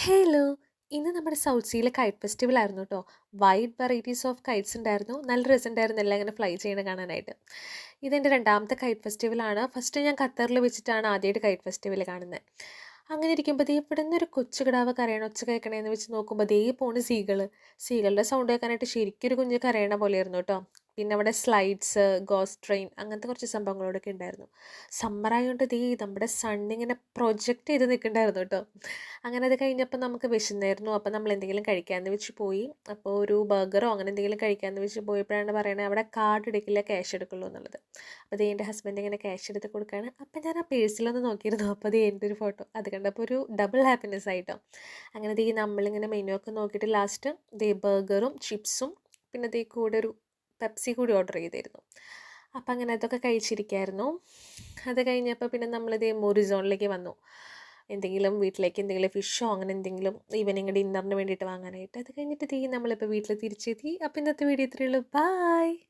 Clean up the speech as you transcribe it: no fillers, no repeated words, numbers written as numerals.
Hello! ഇന്ന് നമ്മുടെ south സീയിലെ KITE festival ആയിരുന്നു കേട്ടോ. വൈഡ് വെറൈറ്റീസ് ഓഫ് കൈറ്റ്സ് ഉണ്ടായിരുന്നു. നല്ല രസമുണ്ടായിരുന്നു എല്ലാം ഇങ്ങനെ ഫ്ലൈ ചെയ്യണ കാണാനായിട്ട്. ഇതെൻ്റെ രണ്ടാമത്തെ കൈറ്റ് ഫെസ്റ്റിവലാണ്. ഫസ്റ്റ് ഞാൻ ഖത്തറിൽ വെച്ചിട്ടാണ് ആദ്യമായിട്ട് കൈറ്റ് ഫെസ്റ്റിവൽ കാണുന്നത്. അങ്ങനെ ഇരിക്കുമ്പോൾ ദേ ഇവിടെ നിന്നൊരു കൊച്ചു കിടാവ് കരയണ ഒച്ച കേൾക്കണേന്ന് വെച്ച് നോക്കുമ്പോൾ ദേ പോണ് സീകൾ. സീകളുടെ സൗണ്ട് കേൾക്കാനായിട്ട് ശരിക്കും ഒരു കുഞ്ഞ് കരയണ പോലെയായിരുന്നു കേട്ടോ. പിന്നെ അവിടെ സ്ലൈഡ്സ്, ഗോസ്റ്റ് ട്രെയിൻ അങ്ങനത്തെ കുറച്ച് സംഭവങ്ങളോടൊക്കെ ഉണ്ടായിരുന്നു. സമ്മറായതുകൊണ്ട് ദേ നമ്മുടെ സണ്ണിങ്ങനെ പ്രൊജക്റ്റ് ചെയ്ത് നിൽക്കണ്ടായിരുന്നു കേട്ടോ. അങ്ങനെ അത് കഴിഞ്ഞപ്പോൾ നമുക്ക് വിശന്നായിരുന്നു. അപ്പോൾ നമ്മൾ എന്തെങ്കിലും കഴിക്കാമെന്ന് വെച്ച് പോയി. അപ്പോൾ ഒരു ബർഗറോ അങ്ങനെ എന്തെങ്കിലും കഴിക്കാമെന്ന് വെച്ച് പോയപ്പോഴാണ് പറയണത് അവിടെ കാർഡ് എടുക്കില്ല, ക്യാഷ് എടുക്കുള്ളൂ എന്നുള്ളത്. അപ്പോൾ ദേ എൻ്റെ ഹസ്ബൻഡ് ഇങ്ങനെ ക്യാഷ് എടുത്ത് കൊടുക്കുകയാണ്. അപ്പോൾ ഞാൻ ആ പേഴ്സിലൊന്ന് നോക്കിയിരുന്നു. അപ്പോൾ ദേ എൻ്റെ ഒരു ഫോട്ടോ അത് കണ്ടപ്പോൾ ഒരു ഡബിൾ ഹാപ്പിനെസ് ആയിട്ടോ. അങ്ങനെ ദേ നമ്മളിങ്ങനെ മെനു ഒക്കെ നോക്കിയിട്ട് ലാസ്റ്റ് ദേ ബർഗറും ചിപ്സും പിന്നെ ദേ കൂടെ ഒരു പെപ്സി കൂടി ഓർഡർ ചെയ്തിരുന്നു. അപ്പം അങ്ങനെ അതൊക്കെ കഴിച്ചിരിക്കുകയായിരുന്നു. അത് കഴിഞ്ഞപ്പോൾ പിന്നെ നമ്മളിതേ മോറിസോണിലേക്ക് വന്നു. എന്തെങ്കിലും വീട്ടിലേക്ക് എന്തെങ്കിലും ഫിഷോ അങ്ങനെ എന്തെങ്കിലും ഈവനിങ് ഡിന്നറിന് വേണ്ടിയിട്ട് വാങ്ങാനായിട്ട്. അത് കഴിഞ്ഞിട്ട് നമ്മളിപ്പോൾ വീട്ടിൽ തിരിച്ചെത്തി. അപ്പോൾ ഇന്നത്തെ വീഡിയോ ഇത്രയേ ഉള്ളൂ. ബായ്.